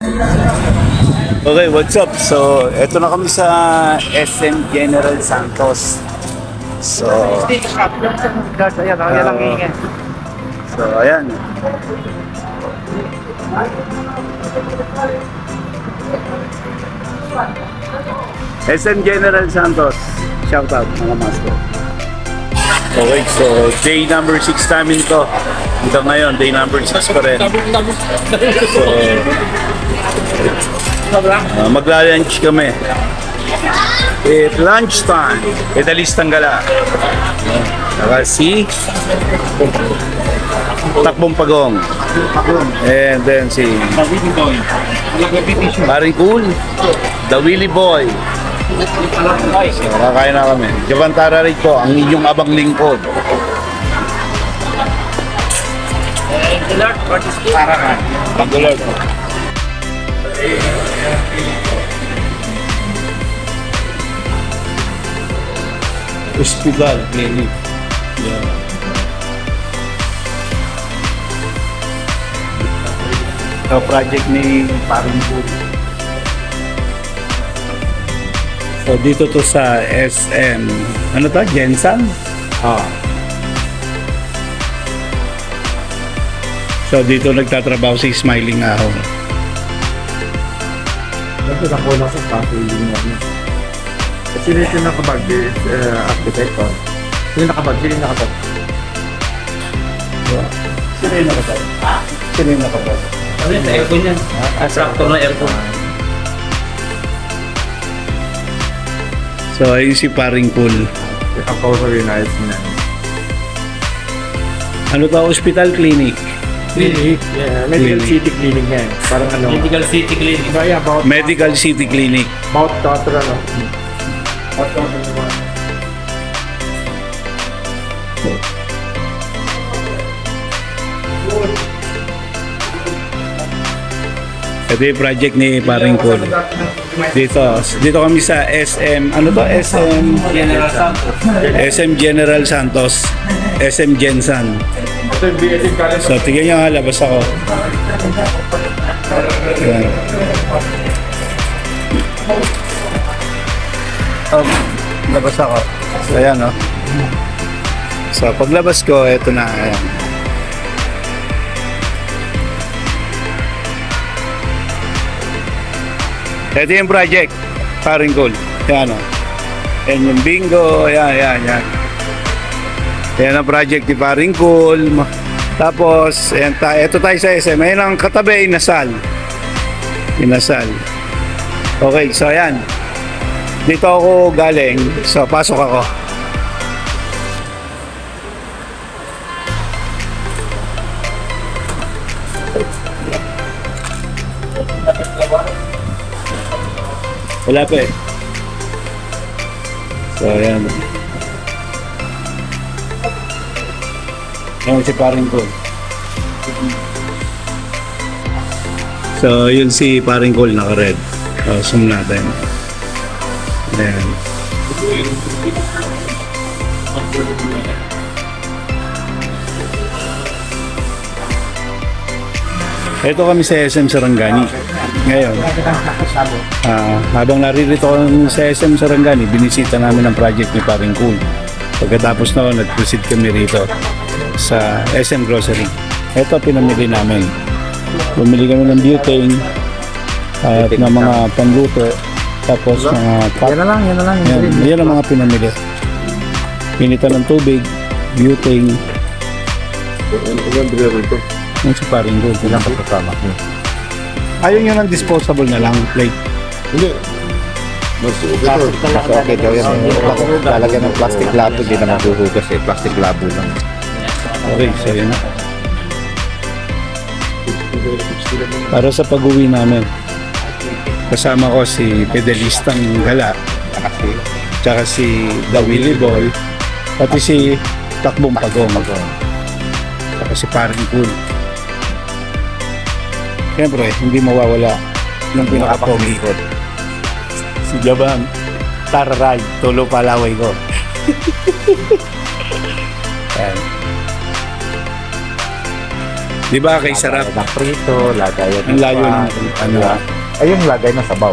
Okay, what's up? So, eto na kami sa SM General Santos. So, ayan. SM General Santos. Shout out mga master. Okay, so day number 6 namin to. Hanggang ngayon, day number 6 pa rin. So, magla-lunch kami. At lunchtime, pedalistang gala. Saka si Takbong Pagong. And then si Paring Cool, The Willy Boy. So, kakain na kami. Javantara Rico, ang inyong abang lingkod. Pagulard. Hospital, clinic. Yeah. So, project ni Paring Cool. So, dito to sa SM, ano to? Jensen? So, dito nagtatrabaho si Smiling Ahon. Kasi ako lang sa patuloy namin. Sino yung nakabag? Architect ko. Sino nakabag? Sino yung nakabag? Ano yung aircon yan? Tractor na aircon. So, ayun si Paring Cool. Ako sa United na. Ano to? Hospital clinic? Clinic? Yeah, Medical City Clinic nga. Parang ano? Medical City Clinic. Yeah, about Medical City Clinic. About Tatra, no? Ito yung project ni Paring Cool. Dito kami sa SM, ano to? General Santos. SM General Santos. SM Jensen. So, tignan nyo ha, labas ako. Ayan. Labas ako. So, ayan o. So, paglabas ko, eto na. Ayan. Ito yung project, Paring Cool. Yan o. Yan yung bingo. Yan. Yan ang project ni Paring Cool. Tapos, ito tayo sa SM. Ayan ang katabi, Inasal. Okay, so ayan. Dito ako galing. So, pasok ako. Wala pa eh. So, ayan. Ayan si Paring Cool. So, yun si Paring Cool naka-red. Zoom natin. Ayan. Ito kami sa SM Sarangani. Ngayon, habang naririto kami sa SM Sarangani, binisita namin ang project ni Paring Cool. Pagkatapos na nag-proceed kami rito sa SM Grocery. Ito pinamili namin. Bumili kami ng butane at ng mga panluto. Tapos mga pot. Yan na lang. Yan ang mga pinamili. Pinitan ng tubig, butane. Yung si Paring Cool. Ilang kasama. Ayaw nyo ng disposable na lang plate. Hindi. Mas okay daw yan. Lalagyan ng plastic labo, hindi naman huhugas eh. Plastic labo lang. Okay, so yun. Para sa pag-uwi namin, kasama ko si Pedalistang Gala, tsaka si The Willy Boy, pati si Takbong Pagong, tsaka si Paring Cool. Siyempre, hindi mawawala yung pinaka-pogi ko. Si Jabang, Tararay, Tulo Palaway ko. Ayan. Di ba kay sarap? Lagay ng prito, lagay Ang layo ng ano. Ayun, lagay ng sabaw.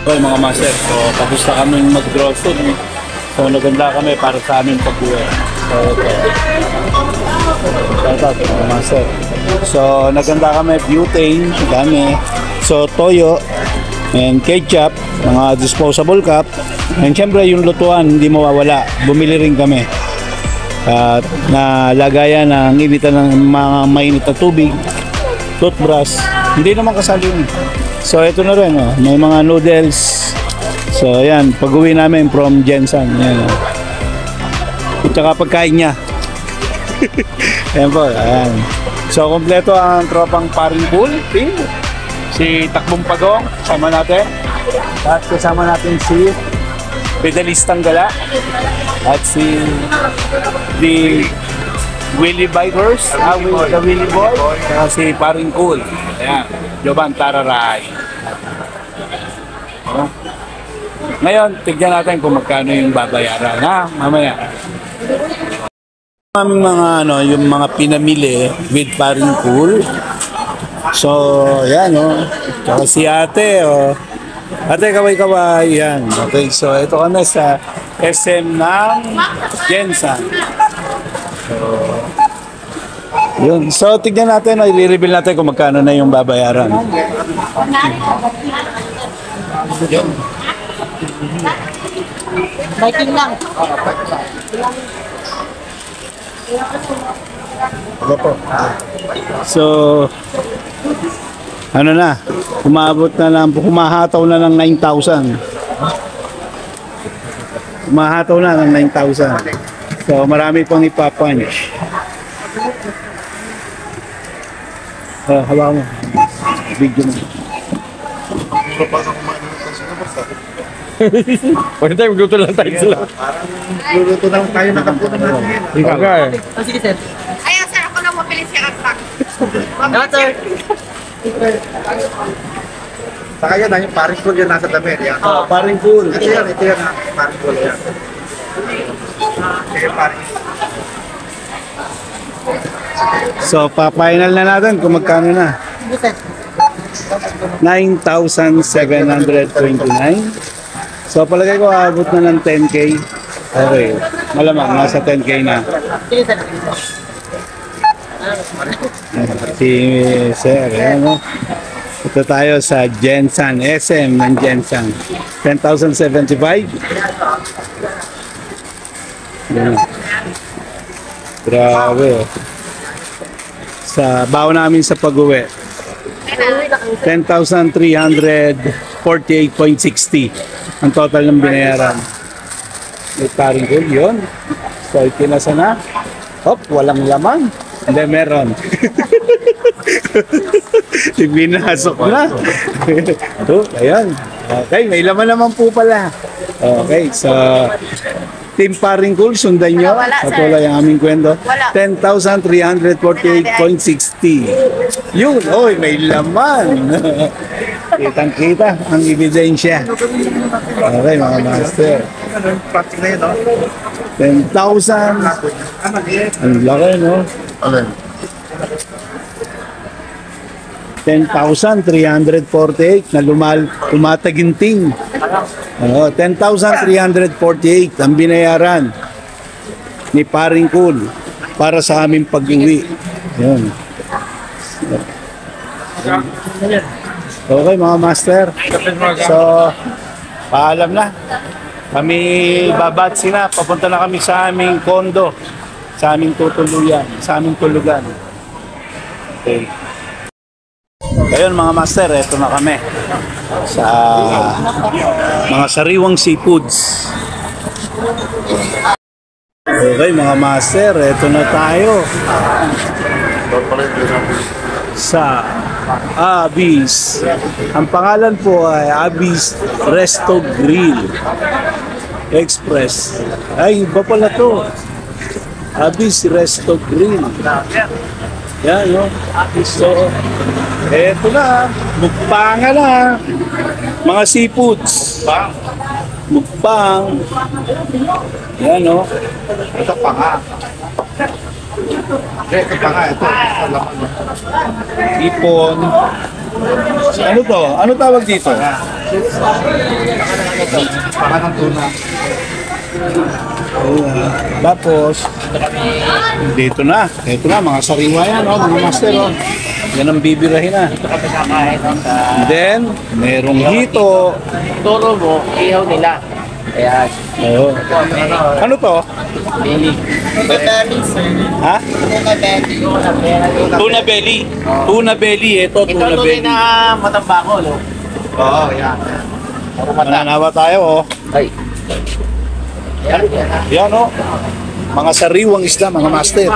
Okay mga master, so kapusta kami mag-grocery. So naganda kami para sa aming pag-uwi. So ito. Shout out mga master. So naganda kami, butane, dami. So toyo, and ketchup, mga disposable cup. And syempre yung lutuan, hindi mawawala. Bumili rin kami. At nalagayan ng initan ng mga mainit na tubig, toothbrush. Hindi naman kasali yun. So ito na rin, oh. May mga noodles. So ayan, pag-uwi namin from Jensen. Ayan, oh. At saka pagkain niya. Ayan po, ayan. So kompleto ang tropang paring pool team. Si Takbong Pagong, kasama natin. At kasama natin si Pedalistang Gala. At si the Willie Bikers, the Willie Boy, at si Paring Cool. Ayan, Jovan Tararay. Oh. Ngayon, tignan natin kung magkano yung babayaran, ha? Mamaya. Aming mga yung mga pinamili with Paring Cool. So, yan, oh. Tsaka si ate, oh. Ate, kaway-kaway, yan. Okay, so ito kami sa SM ng Jensen. Yun. So, tignan natin, i-reveal natin kung magkano na yung babayaran. Yun. Biking lang. So, ano na, umabot na lang, humahataw na ng 9,000. Humahataw na ng 9,000. So, marami pang ipapunch. Hawa mo. Video mo. Pwede tayo, magluto lang tayo sila. Luluto naman tayo ng kapunan natin. Okay. Oh, sige, sir. Ayan, sir, ako lang mabilis yung attack. Salamat, sir. Saka yan, yung paring pool yan nasa damit. Yan. Paring Cool. Ito yan, paring pool yan. Sige, paring. So, pa-final na natin kung magkano na. Sige, sir. 9,729. So, palagay ko aabot na ng 10K. Okay. Malamang, nasa 10K na. Sige, sir. Si Sir, ano? Ito tayo sa Jensen, SM ng Jensen. 10,075. Yan. Grabe. Sa baon namin sa pag-uwi. 10,348.60 ang total ng binayaran. May paring ko yun. So, itinasa na. Hop, walang laman. Hindi, meron. Ibinasok na. So, ayan. Okay, may laman naman po pala. Okay, so Team Paring Cool, sundan nyo. Wala, sir. Patuloy ang aming kwento. Wala. 10,348.60. Yun, oy, may laman. Kitang-kita ang ebidensya. Okay, mga master. Plastic na yun, no? 10,000. Ang laki, no? Okay. 10,348 na tumataginting. 10,348 ang binayaran ni Paring Cool para sa aming pag-uwi. Yun. Okay mga master. So, paalam na. Kami babatsi na. Papunta na kami sa aming kondo. Sa aming tutuluyan. Sa aming tulugan. Okay. Ngayon mga master, eto na kami sa mga sariwang seafoods. Okay mga master, eto na tayo sa Abby's. Ang pangalan po ay Abby's Resto Grill Express. Ay, iba pala to. Abby's Resto Grill. Yan, no? So, eto na, mukbanga na. Mga seafoods. Mukbang. Yan, no? Ito pa nga. Ito pa nga, ito. Ipon. Ano to? Ano tawag dito? Paka ng tuna. Tapos, dito na. Ito na, mga sariwa yan, oh, mga master. Oh. Yan ang bibirahin na. Then, merong hito. Turo mo, ihaw nila. Ayan. Oh. Ano to? Belly. Belly, sir. Ha? Belly. Tuna belly. Tuna belly. Ito, Ito tuna tunay belly. na matambako, no? Oo, yan. Mananawa tayo, oh. Ay. Yan. Yan, oh. Mga sariwang isda, mga master.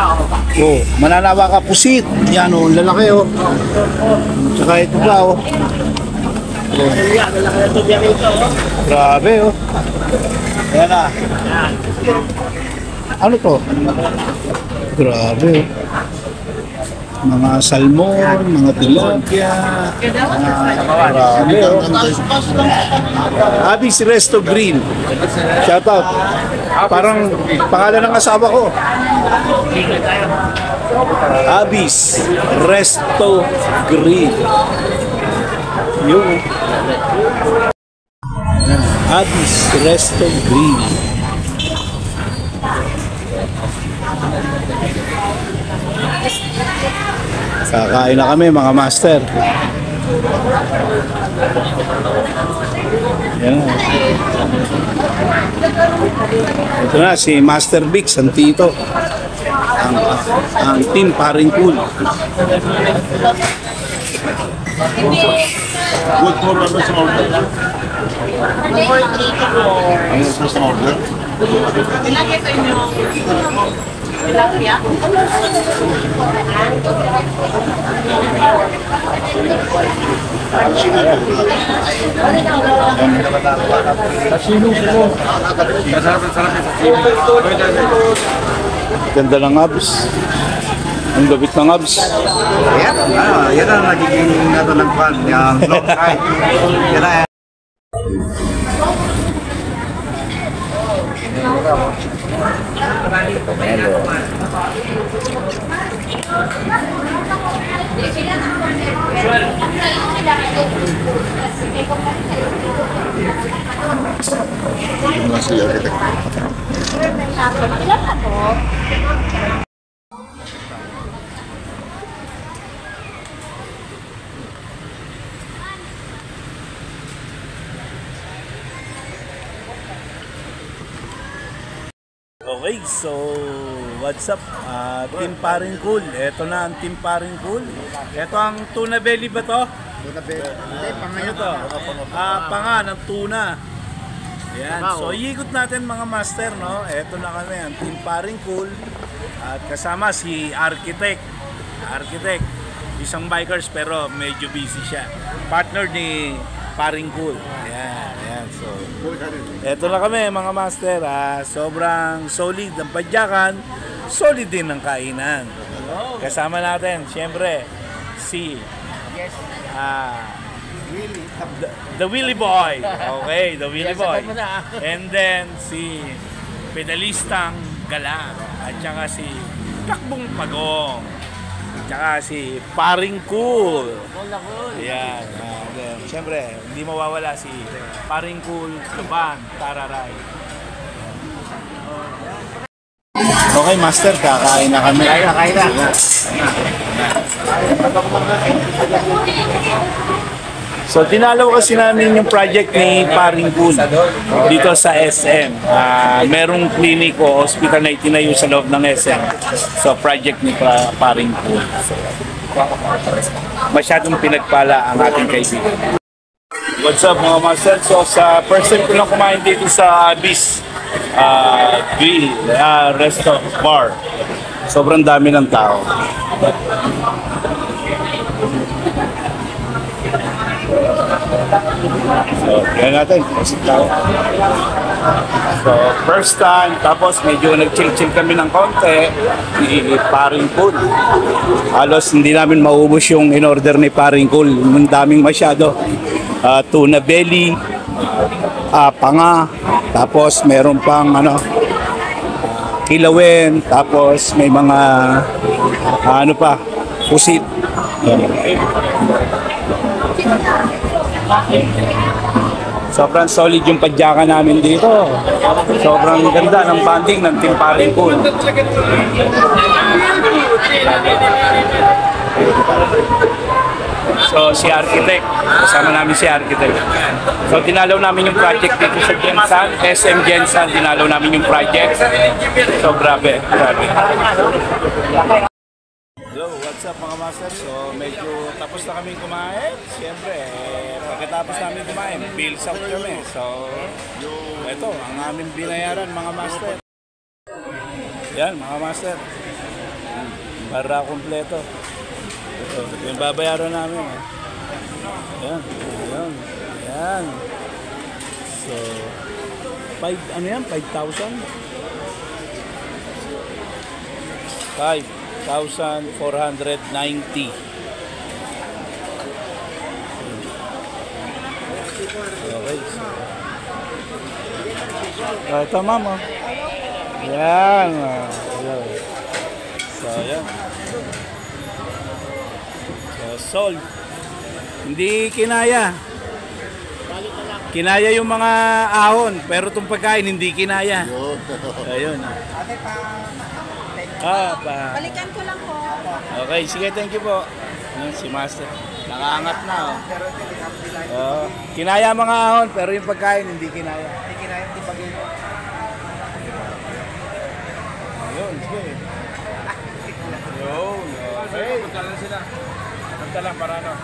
Oh, mananawa ka pusit. Yan, oh, lalaki, oh. Tsaka ito pa, oh. Grabe, oh. Ayan na. Ano to? Grabe, oh. Mga salmon, mga tilapia. Grabe, oh. Abis Resto Grill. Shout out. Parang pangalan ng asawa ko. Abis Resto Grill. Yung Abis Resto Grill. Kakain na kami mga master. Yan na. Ito na si Master Bix, ang tito. Ang team Paring Cool. Good for ano sa order? Ano sa order? Ilang ito inyo? Tilapia? Ganda ng abs. Ang gabit ng abs. Yan, yan ang nagiging ano ng pan, yung long side. Yan na. Okay, so what's up? Team Paring Cool. Ito na ang Team Paring Cool. Ito ang tuna belly ba to? Tuna belly. Hindi, Ano to? Panga ng tuna. Ayan. So iikot natin mga master, no? Ito na kami ang Team Paring Cool. At kasama si Architect. Isang bikers pero medyo busy siya. Partner ni Paring Cool. Ayan. So eto na kami mga master. Sobrang solid ang padyakan. Solid din ang kainan. Kasama natin, syempre, si the Willy Boy. Okay, the Willy Boy. And then si Pedalistang Galang. At saka si Takbong Pagong. At saka si Paring Cool. Ayan. Then, syempre, hindi mawawala si Paring Cool, Tuban, Tararay. Okay, master, kakain na kami. Kain na. So, dinalaw kasi namin yung project ni Paring Cool dito sa SM. Merong clinic o hospital na itinayo sa loob ng SM. So, project ni Paring Cool. So, masyadong pinagpala ang ating kaibigan. What's up mga master? So, sa first time ko lang kumain dito sa Abis Grill, Resto Bar. Sobrang dami ng tao. So, kaya natin. So, first time, tapos medyo nag-chill-chill kami ng konti, ni Paring Cool. Halos hindi namin maubos yung in-order ni Paring Cool. Ang daming masyado. Tuna belly, panga, tapos meron pang kilawin, tapos may mga ano pa, pusit. Yan. Sobrang solid yung padyakan namin dito. Sobrang ganda ng banding ng Team Paring Cool. So si Architect, kasama namin si Architect. So dinalaw namin yung project dito sa Gensan, SM Gensan, dinalaw namin yung project. So grabe. Hello, what's up mga master? So medyo tapos na kami kumain. Siyempre, pagkatapos namin kumain, bills out kami. So ito, ang aming binayaran mga master. Yan mga master. Para kumpleto. Ito, yung babayaran namin. Yan, yan, yan. So, 5,000? 5,490. Okay. So, ito ma'am. Oh. Yan. So, yan. So, sold. Hindi kinaya. Kinaya yung mga ahon, pero itong pagkain hindi kinaya. Ayun. Balikan ko lang po. Okay, sige, thank you po. Ayan, si Master. Nakaangat na, oh. Kinaya mga ahon, pero yung pagkain hindi kinaya. Hindi kinaya, hindi pagkain. Ayun, sige. Ayun, okay. Punta lang sila. Punta lang para ano.